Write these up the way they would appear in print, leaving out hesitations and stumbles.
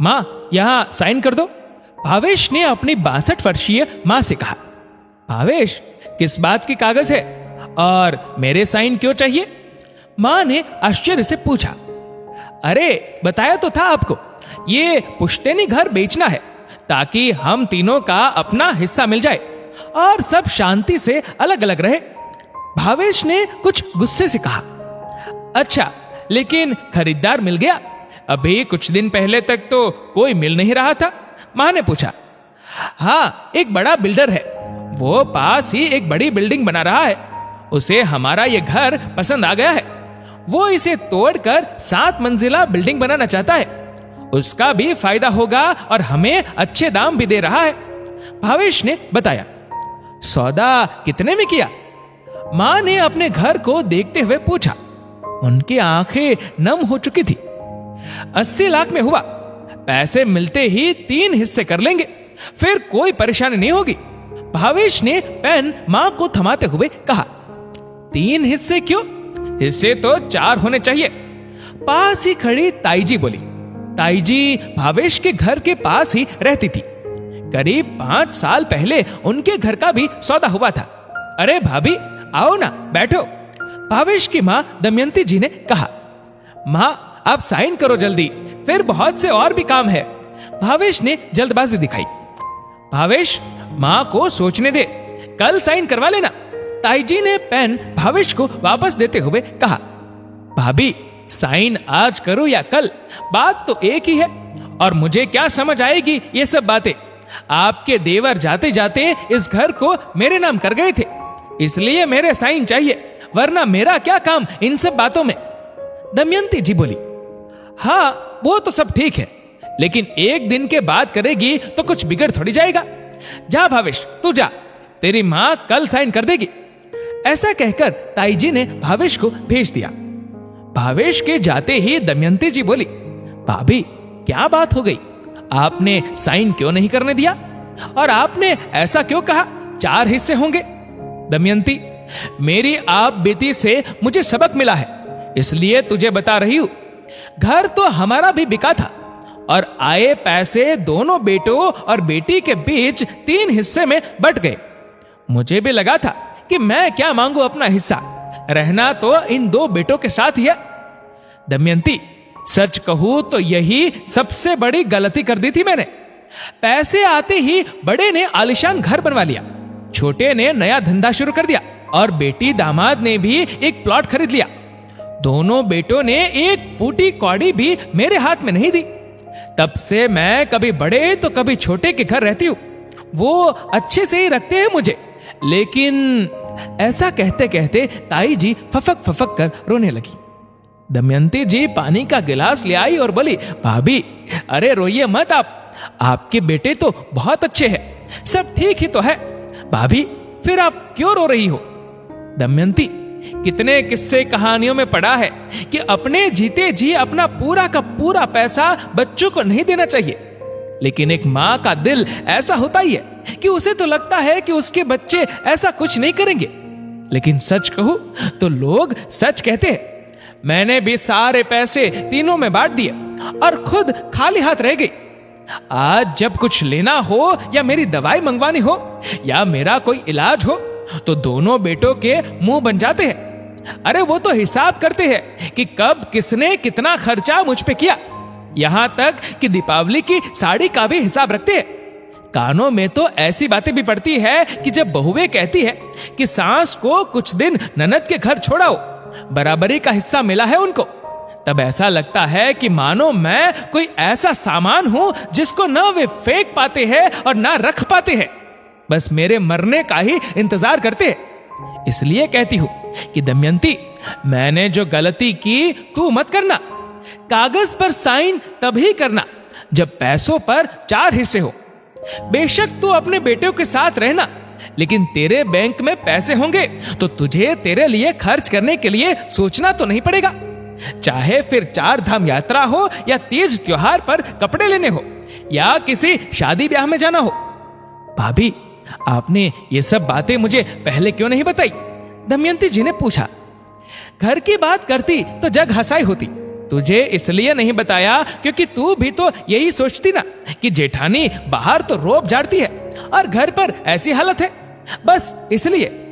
मां, यहां साइन कर दो। भावेश ने अपनी 62 वर्षीय मां से कहा। भावेश, किस बात की कागज है और मेरे साइन क्यों चाहिए? मां ने आश्चर्य से पूछा। अरे बताया तो था आपको, ये पुश्तैनी घर बेचना है ताकि हम तीनों का अपना हिस्सा मिल जाए और सब शांति से अलग अलग रहे। भावेश ने कुछ गुस्से से कहा। अच्छा, लेकिन खरीदार मिल गया? अभी कुछ दिन पहले तक तो कोई मिल नहीं रहा था। मां ने पूछा। हाँ, एक बड़ा बिल्डर है, वो पास ही एक बड़ी बिल्डिंग बना रहा है। उसे हमारा ये घर पसंद आ गया है। वो इसे तोड़कर 7 मंजिला बिल्डिंग बनाना चाहता है। उसका भी फायदा होगा और हमें अच्छे दाम भी दे रहा है, भावेश ने बताया। सौदा कितने में किया? मां ने अपने घर को देखते हुए पूछा। उनकी आंखें नम हो चुकी थी। 80 लाख में हुआ। पैसे मिलते ही 3 हिस्से कर लेंगे, फिर कोई परेशानी नहीं होगी, भावेश ने पेन मां को थमाते हुए कहा। 3 हिस्से क्यों? हिस्से तो 4 होने चाहिए, पास ही खड़ी ताईजी बोली। ताईजी भावेश के घर के पास ही रहती थी। करीब 5 साल पहले उनके घर का भी सौदा हुआ था। अरे भाभी, आओ ना, बैठो, भावेश की मां दमयंती जी ने कहा। मां, आप साइन करो जल्दी, फिर बहुत से और भी काम है, भावेश ने जल्दबाजी दिखाई। भावेश, मां को सोचने दे, कल साइन करवा लेना, ताईजी ने पेन भावेश को वापस देते हुए कहा। भाभी, साइन आज करो या कल, बात तो एक ही है और मुझे क्या समझ आएगी ये सब बातें। आपके देवर जाते जाते इस घर को मेरे नाम कर गए थे, इसलिए मेरे साइन चाहिए, वरना मेरा क्या काम इन सब बातों में, दमयंती जी बोली। हाँ, वो तो सब ठीक है, लेकिन एक दिन के बाद करेगी तो कुछ बिगड़ थोड़ी जाएगा। जा भावेश, तू जा, तेरी मां कल साइन कर देगी। ऐसा कहकर ताईजी ने भावेश को भेज दिया। भावेश के जाते ही दमयंती जी बोली। भाभी, क्या बात हो गई? आपने साइन क्यों नहीं करने दिया और आपने ऐसा क्यों कहा 4 हिस्से होंगे? दमयंती, मेरी आप बीती से मुझे सबक मिला है, इसलिए तुझे बता रही हूं। घर तो हमारा भी बिका था और आए पैसे दोनों बेटों और बेटी के बीच 3 हिस्से में बंट गए। मुझे भी लगा था कि मैं क्या मांगू अपना हिस्सा, रहना तो इन 2 बेटों के साथ ही है। दमयंती, सच कहूं तो यही सबसे बड़ी गलती कर दी थी मैंने। पैसे आते ही बड़े ने आलीशान घर बनवा लिया, छोटे ने नया धंधा शुरू कर दिया और बेटी दामाद ने भी एक प्लॉट खरीद लिया। दोनों बेटों ने एक फूटी कौड़ी भी मेरे हाथ में नहीं दी। तब से मैं कभी बड़े तो कभी छोटे के घर रहती हूं। वो अच्छे से ही रखते हैं मुझे, लेकिन ऐसा कहते कहते ताई जी फफक फफक कर रोने लगी। दमयंती जी पानी का गिलास ले आई और बोली। भाभी, अरे रोइए मत आप, आपके बेटे तो बहुत अच्छे हैं, सब ठीक ही तो है। भाभी, फिर आप क्यों रो रही हो? दमयंती, कितने किस्से कहानियों में पढ़ा है कि अपने जीते जी अपना पूरा का पूरा पैसा बच्चों को नहीं देना चाहिए, लेकिन एक मां का दिल ऐसा होता ही है कि उसे तो लगता है कि उसके बच्चे ऐसा कुछ नहीं करेंगे। लेकिन सच कहूं तो लोग सच कहते हैं। मैंने भी सारे पैसे तीनों में बांट दिए और खुद खाली हाथ रह गई। आज जब कुछ लेना हो या मेरी दवाई मंगवानी हो या मेरा कोई इलाज हो तो दोनों बेटों के मुंह बन जाते हैं। अरे वो तो हिसाब करते हैं कि कब किसने कितना खर्चा मुझ पे किया, यहां तक कि दीपावली की साड़ी का भी हिसाब रखते हैं। कानों में तो ऐसी बातें भी पड़ती है कि जब बहुएं कहती है कि सास को कुछ दिन ननद के घर छोड़ाओ, बराबरी का हिस्सा मिला है उनको, तब ऐसा लगता है कि मानो मैं कोई ऐसा सामान हूं जिसको ना वे फेंक पाते हैं और ना रख पाते हैं, बस मेरे मरने का ही इंतजार करते हैं। इसलिए कहती हूं कि दमयंती, मैंने जो गलती की तू मत करना। कागज पर साइन तभी करना जब पैसों पर 4 हिस्से हो। बेशक तू अपने बेटों के साथ रहना, लेकिन तेरे बैंक में पैसे होंगे तो तुझे तेरे लिए खर्च करने के लिए सोचना तो नहीं पड़ेगा। चाहे फिर 4 धाम यात्रा हो या तीज त्योहार पर कपड़े लेने हो या किसी शादी ब्याह में जाना हो। भाभी, आपने ये सब बातें मुझे पहले क्यों नहीं बताई? दमयंती जी ने पूछा। घर की बात करती तो जग हंसाई होती, तुझे इसलिए नहीं बताया क्योंकि तू भी तो यही सोचती ना कि जेठानी बाहर तो रोब झाड़ती है और घर पर ऐसी हालत है, बस इसलिए।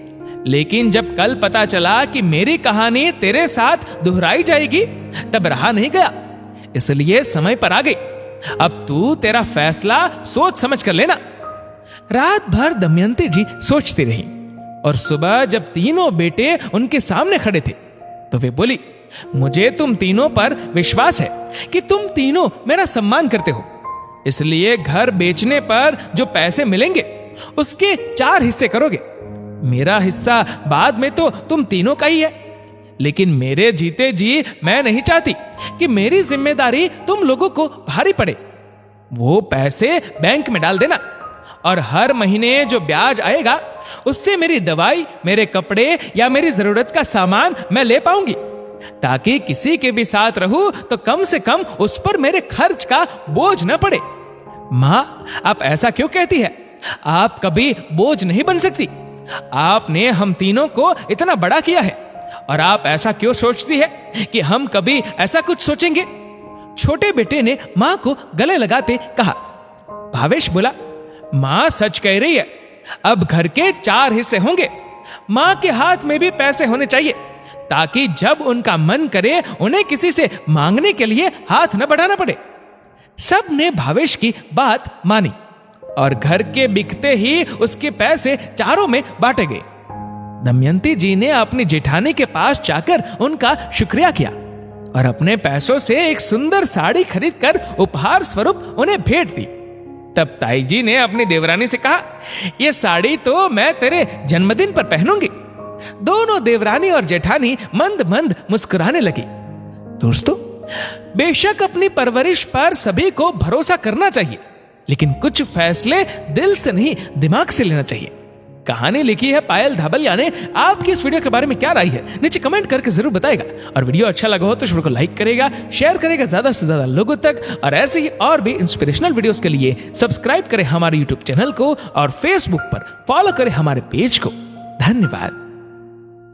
लेकिन जब कल पता चला कि मेरी कहानी तेरे साथ दोहराई जाएगी तब रहा नहीं गया, इसलिए समय पर आ गई। अब तू तेरा फैसला सोच समझ कर लेना। रात भर दमयंती जी सोचती रही और सुबह जब तीनों बेटे उनके सामने खड़े थे तो वे बोली, मुझे तुम तीनों पर विश्वास है कि तुम तीनों मेरा सम्मान करते हो, इसलिए घर बेचने पर जो पैसे मिलेंगे उसके 4 हिस्से करोगे। मेरा हिस्सा बाद में तो तुम तीनों का ही है, लेकिन मेरे जीते जी मैं नहीं चाहती कि मेरी जिम्मेदारी तुम लोगों को भारी पड़े। वो पैसे बैंक में डाल देना और हर महीने जो ब्याज आएगा उससे मेरी दवाई, मेरे कपड़े या मेरी जरूरत का सामान मैं ले पाऊंगी, ताकि किसी के भी साथ रहूं तो कम से कम उस पर मेरे खर्च का बोझ न पड़े। मां, आप ऐसा क्यों कहती है? आप कभी बोझ नहीं बन सकती। आपने हम तीनों को इतना बड़ा किया है और आप ऐसा क्यों सोचती है कि हम कभी ऐसा कुछ सोचेंगे? छोटे बेटे ने मां को गले लगाते कहा। भावेश बोला, मां सच कह रही है, अब घर के 4 हिस्से होंगे। मां के हाथ में भी पैसे होने चाहिए ताकि जब उनका मन करे उन्हें किसी से मांगने के लिए हाथ न बढ़ाना पड़े। सब ने भावेश की बात मानी और घर के बिकते ही उसके पैसे चारों में बांटे गए। दमयंती जी ने अपनी जेठानी के पास जाकर उनका शुक्रिया किया और अपने पैसों से एक सुंदर साड़ी खरीदकर उपहार स्वरूप उन्हें भेंट दी। तब ताई जी ने अपनी देवरानी से कहा, यह साड़ी तो मैं तेरे जन्मदिन पर पहनूंगी। दोनों देवरानी और जेठानी मंद मंद मुस्कुराने लगी। दोस्तों, बेशक अपनी परवरिश पर सभी को भरोसा करना चाहिए, लेकिन कुछ फैसले दिल से नहीं दिमाग से लेना चाहिए। कहानी लिखी है पायल धाबलिया ने। आपकी इस वीडियो के बारे में क्या राय है नीचे कमेंट करके जरूर बताएगा, और वीडियो अच्छा लगा हो तो इस वीडियो को लाइक करेगा, शेयर करेगा ज्यादा से ज्यादा लोगों तक, और ऐसे ही और भी इंस्पिरेशनल वीडियोस के लिए सब्सक्राइब करें हमारे यूट्यूब चैनल को और फेसबुक पर फॉलो करें हमारे पेज को। धन्यवाद।